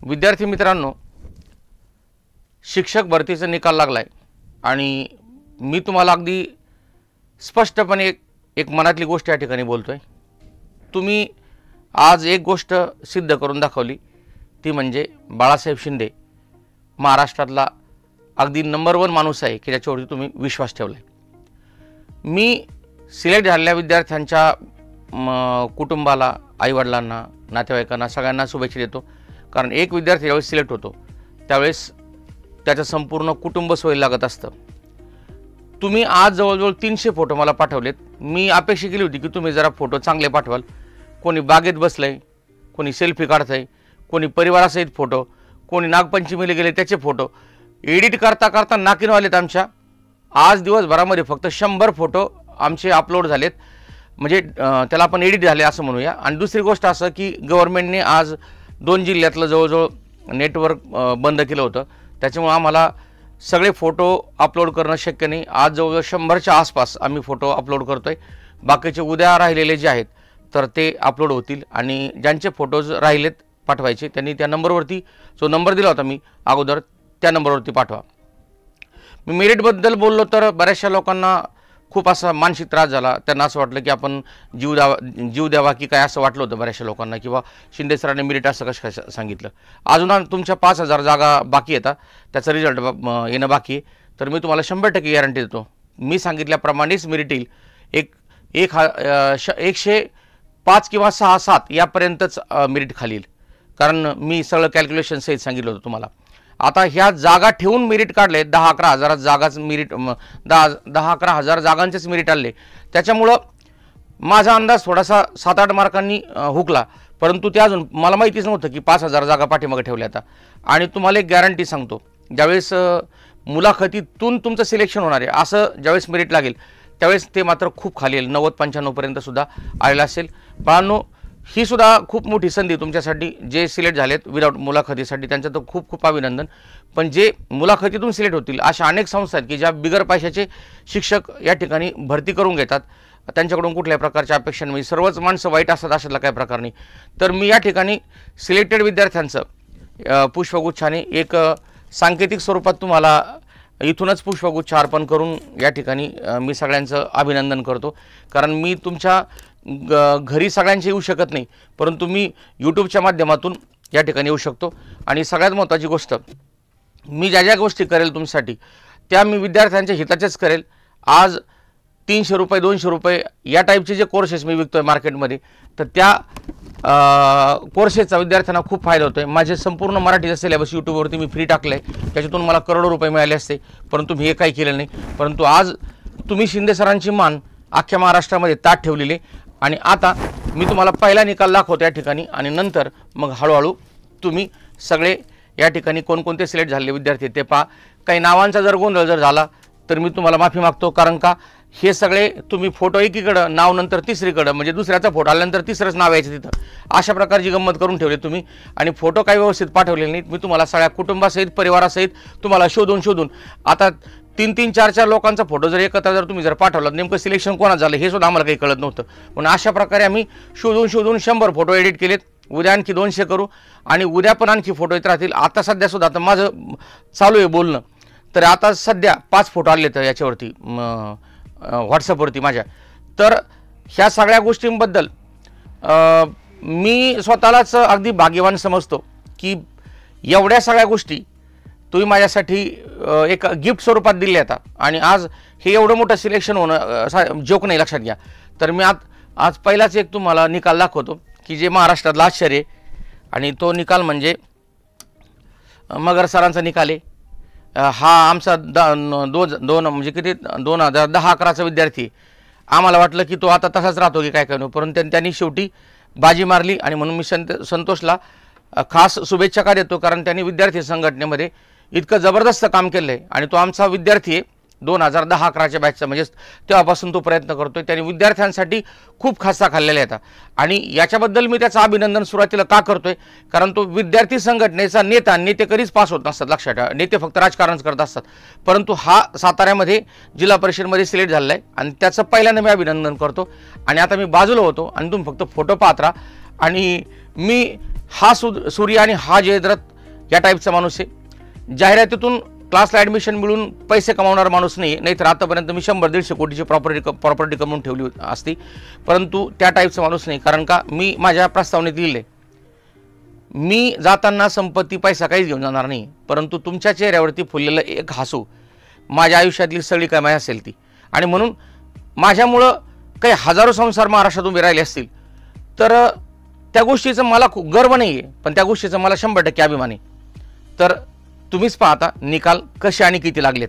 विद्यार्थी मित्रांनो, शिक्षक भरतीचा निकाल लागलाय आणि मी तुम्हाला अगदी स्पष्टपणे एक मनातली गोष्ट या ठिकाणी बोलतोय। तुम्ही आज एक गोष्ट सिद्ध करून दाखवली, ती म्हणजे बाळासाहेब शिंदे महाराष्ट्रातला अगदी नंबर 1 माणूस आहे की ज्याच्यावरती तुम्ही विश्वास ठेवलाय। मी सिलेक्ट झालेल्या विद्यार्थ्यांच्या कुटुंबाला, आईवडिलांना, नातेवाईकांना सगळ्यांना शुभेच्छा देतो। कारण एक विद्यार्थी ज्यावेळेस सिलेक्ट होतो त्यावेळेस त्याचं संपूर्ण कुटुंब सोयी लागत असतं। तुम्ही आज जवळजवळ 300 फोटो मला पाठवलेत। मी अपेक्षा केली होती की तुम्ही जरा फोटो चांगले पाठवाल। कोणी बागेत बसलंय, कोणी सेल्फी काढतंय, कोणी परिवारासहित फोटो, कोणी नागपंचमीला गेले त्याचे फोटो एडिट करता करता नाकीनव आलेत आमच्या। आज दिवसभरामध्ये फक्त 100 फोटो आमचे अपलोड झालेत, म्हणजे त्याला आपण एडिट झाले असं म्हणूया। आणि दुसरी गोष्ट असं की गव्हर्नमेंटने आज 2 जिल्ह्यातलं जवळजवळ नेटवर्क बंद केलं होतं, त्याच्यामुळे आम्हाला सगळे फोटो अपलोड करणं शक्य नाही। आज जवळजवळ 100च्या आसपास आम्ही फोटो अपलोड करतोय। बाकीचे उद्या राहिलेले जे आहेत तर ते अपलोड होतील आणि ज्यांचे फोटोज राहिलेत पाठवायचे त्यांनी त्या नंबरवरती, जो नंबर दिला होता मी अगोदर, त्या नंबरवरती पाठवा। मी मेरिटबद्दल बोललो तर बऱ्याचशा लोकांना खूप असा मानसिक त्रास झाला। त्यांना असं वाटलं की आपण जीव द्यावा की काय असं वाटलं होतं बऱ्याचशा लोकांना, किंवा शिंदे सरांनी मेरिट असं कसं सांगितलं। अजून तुमच्या 5000 जागा बाकी येतात, त्याचा रिझल्ट येणं बाकी आहे। तर मी तुम्हाला 100% गॅरंटी देतो, मी सांगितल्याप्रमाणेच मेरिट येईल। 105 किंवा 6-7 यापर्यंतच मेरिट खाली येईल, कारण मी सगळं कॅल्क्युलेशन सहित सांगितलं होतं तुम्हाला। आता ह्या जागा ठेवून मेरिट काढले, 10-11 हजार जागाच मेरिट, 10-11 हजार जागांचेच मेरिट आले। त्याच्यामुळं माझा अंदाज थोडासा 7-8 मार्कांनी हुकला, परंतु ते अजून मला माहितीच नव्हतं की 5000 जागा पाठीमागे ठेवल्या आता। आणि तुम्हाला एक गॅरंटी सांगतो, ज्यावेळेस मुलाखतीतून तुमचं सिलेक्शन होणार आहे असं ज्यावेळेस मेरिट लागेल त्यावेळेस ते मात्र खूप खाली येईल, 90-95 पर्यंत सुद्धा आलेलं असेल। बाळांनो, ही सुद्धा खूप मोठी संधी तुमच्यासाठी। जे सिलेक्ट झालेत विदाउट मुलाखतीसाठी त्यांचं तर खूप खूप अभिनंदन, पण जे मुलाखतीतून सिलेक्ट होतील अशा अनेक संस्था आहेत की ज्या बिगर पैशाचे शिक्षक या ठिकाणी भरती करून घेतात, त्यांच्याकडून कुठल्याही प्रकारच्या अपेक्षा नाही। सर्वच माणसं वाईट असतात अशातला काही प्रकार नाही। तर मी या ठिकाणी सिलेक्टेड विद्यार्थ्यांचं पुष्पगुच्छाने एक सांकेतिक स्वरूपात तुम्हाला इथूनच पुष्पगुच्छ अर्पण करून या ठिकाणी मी सगळ्यांचं अभिनंदन करतो। कारण मी तुमच्या घरी सगळ्यांचे येऊ शकत नाही, परंतु मी यूट्यूबच्या माध्यमातून या ठिकाणी येऊ शकतो। आणि सगळ्यात महत्त्वाची गोष्ट, मी ज्या ज्या गोष्टी करेल तुमच्यासाठी त्या मी विद्यार्थ्यांच्या हिताचेच करेल। आज 300 रुपये 200 रुपये या टाईपचे जे कोर्सेस मी विकतोय मार्केटमध्ये, तर त्या कोर्सेसचा विद्यार्थ्यांना खूप फायदा होतोय। माझे संपूर्ण मराठीचा सिलेबस यूट्यूबवरती मी फ्री टाकलं आहे, त्याच्यातून मला करोडो रुपये मिळाले असते, परंतु मी हे काही केलं नाही। परंतु आज तुम्ही शिंदे सरांची मान अख्ख्या महाराष्ट्रामध्ये ताट ठेवलेली, आणि आता मी तुम्हाला पहिला निकाल दाखवतो या ठिकाणी, आणि नंतर मग हळूहळू तुम्ही सगळे या ठिकाणी कोणकोणते सिलेक्ट झालेले विद्यार्थी ते पहा। काही नावांचा जर गोंधळ जर झाला तर मी तुम्हाला माफी मागतो, कारण का हे सगळे तुम्ही फोटो एकीकडं नाव नंतर तिसरीकडं, म्हणजे दुसऱ्याचा फोटो आल्यानंतर तिसरंच नाव यायचं तिथं, अशा प्रकारची गंमत करून ठेवली तुम्ही। आणि फोटो काही व्यवस्थित पाठवलेले नाहीत। मी तुम्हाला सगळ्या कुटुंबासहित परिवारासहित तुम्हाला शोधून आता 3-3, 4-4 लोकांचा फोटो जर एकत्र जर तुम्ही पाठवला, नेमकं सिलेक्शन कोणाचं झालं हे सुद्धा आम्हाला काही कळत नव्हतं। पण अशा प्रकारे आम्ही शोधून 100 फोटो एडिट केलेत। उद्या आणखी 200 करू, आणि उद्या पण आणखी फोटो येत राहतील। आता सध्या सुद्धा आता माझं चालू आहे बोलणं, तर आता सध्या 5 फोटो आले तर याच्यावरती व्हॉट्सअपवरती माझ्या। तर ह्या सगळ्या गोष्टींबद्दल मी स्वतःलाच अगदी भाग्यवान समजतो की एवढ्या सगळ्या गोष्टी तुम्ही माझ्यासाठी एक गिफ्ट स्वरूपात दिले आता, आणि आज हे एवढं मोठं सिलेक्शन होणं जोक नाही, लक्षात घ्या। तर मी आज पहिलाच एक तुम्हाला निकाल दाखवतो की जे महाराष्ट्रातला आश्चर्य आहे, आणि तो निकाल म्हणजे मगर सरांचा निकाल आहे। हा आमचा दोन म्हणजे किती 2010-11चा विद्यार्थी। आम्हाला वाटलं की तो आता तसाच राहतो की काय करू, परंतु त्यांनी शेवटी बाजी मारली, आणि म्हणून मी संतोषला खास शुभेच्छा का देतो, कारण त्यांनी विद्यार्थी संघटनेमध्ये इतकं जबरदस्त काम केलं आहे। आणि तो आमचा विद्यार्थी आहे 2010-11च्या बॅचचा, म्हणजे तेव्हापासून तो प्रयत्न करतोय। त्यांनी विद्यार्थ्यांसाठी खूप खासा खाल्लेला आहे, आणि याच्याबद्दल मी त्याचं अभिनंदन सुरुवातीला का करतोय, कारण तो विद्यार्थी संघटनेचा नेते कधीच पास होत नसतात, लक्षात ठेवा। नेते फक्त राजकारणच करत असतात, परंतु हा साताऱ्यामध्ये जिल्हा परिषदमध्ये सिलेक्ट झालेला आहे, आणि त्याचं पहिल्यांदा मी अभिनंदन करतो। आणि आता मी बाजूला होतो आणि तुम्ही फक्त फोटो पाहत राहा। आणि मी हा सूर्य आणि हा जयद्रथ या टाईपचा माणूस आहे. जाहिरातीतून क्लासला ॲडमिशन मिळून पैसे कमावणारा माणूस नाही, नाहीतर आतापर्यंत मी 100-150 कोटीची प्रॉपर्टी कमवून ठेवली असती, परंतु त्या टाईपचा माणूस नाही. कारण का मी माझ्या प्रस्तावनेत लिहिले, मी जाताना संपत्ती पैसा काहीच घेऊन जाणार नाही, परंतु तुमच्या चेहऱ्यावरती फुललेलं एक हसू माझ्या आयुष्यातली सगळी कमाई असेल ती. आणि म्हणून माझ्यामुळं काही हजारो संसार महाराष्ट्रात उभे राहिले असतील तर त्या गोष्टीचा मला गर्व नाही आहे, पण त्या गोष्टीचा मला 100% अभिमान आहे. तर तुम्हीच पाहता निकाल कसे आणि किती लागलेत.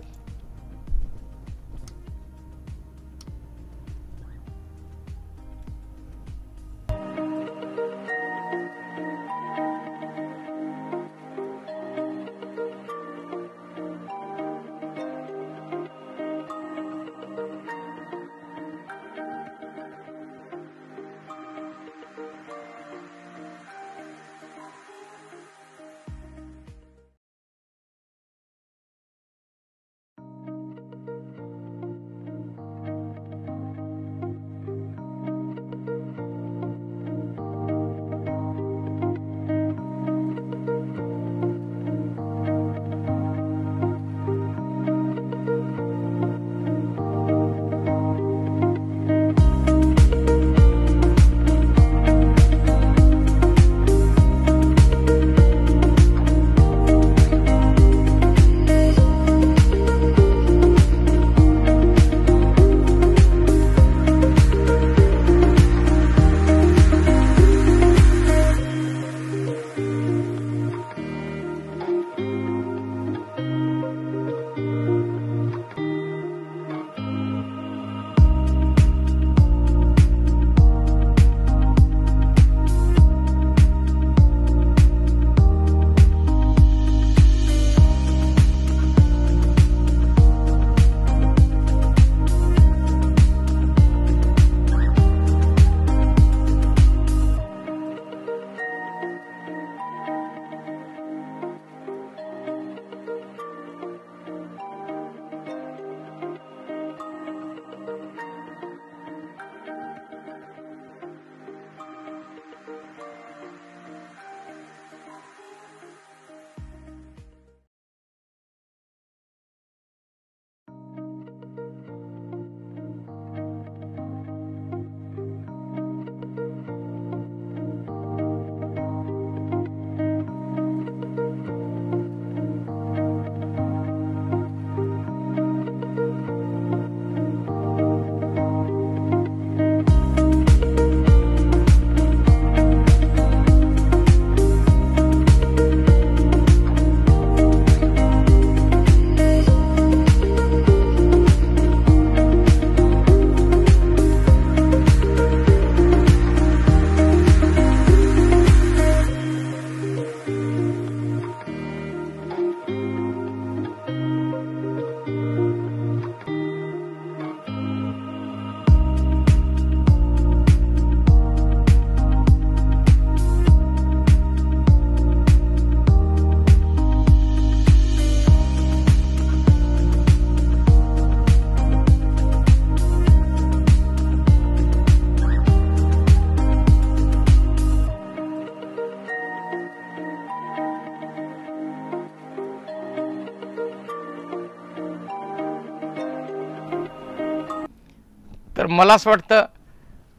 तर मला असं वाटतं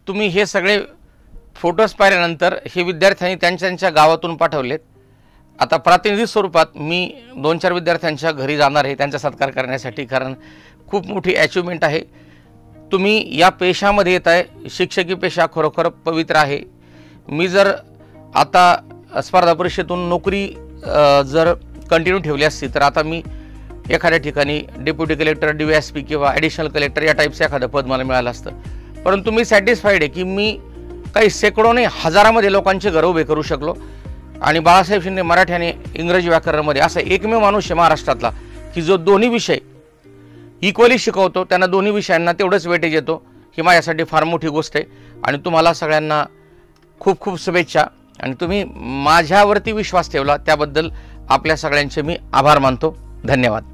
तुम्ही हे सगळे फोटोज पाहिल्यानंतर हे विद्यार्थ्यांनी त्यांच्या गावातून पाठवलेत. आता प्रातिनिधिक स्वरूपात मी 2-4 विद्यार्थ्यांच्या घरी जाणार आहे त्यांचा सत्कार करण्यासाठी, कारण खूप मोठी अचिव्हमेंट आहे. तुम्ही या पेशामध्ये येत आहे, शिक्षकी पेशा खरोखर पवित्र आहे. मी जर आता स्पर्धा परीक्षेतून नोकरी जर कंटिन्यू ठेवली असती तर आता मी एखाद्या ठिकाणी डेप्युटी कलेक्टर, DYSP किंवा ॲडिशनल कलेक्टर या टाईपचं एखादं पद मला मिळालं असतं. परंतु मी सॅटिस्फाईड आहे की मी काही शेकडो नाही हजारामध्ये लोकांचे घर उभे करू शकलो. आणि बाळासाहेब शिंदे मराठी आणि इंग्रजी व्याकरणामध्ये असा एकमेव माणूस आहे महाराष्ट्रातला की जो दोन्ही विषय इक्वली शिकवतो, त्यांना दोन्ही विषयांना तेवढंच वेटेज येतो. ही माझ्यासाठी फार मोठी गोष्ट आहे. आणि तुम्हाला सगळ्यांना खूप खूप शुभेच्छा. आणि तुम्ही माझ्यावरती विश्वास ठेवला त्याबद्दल आपल्या सगळ्यांचे मी आभार मानतो. धन्यवाद.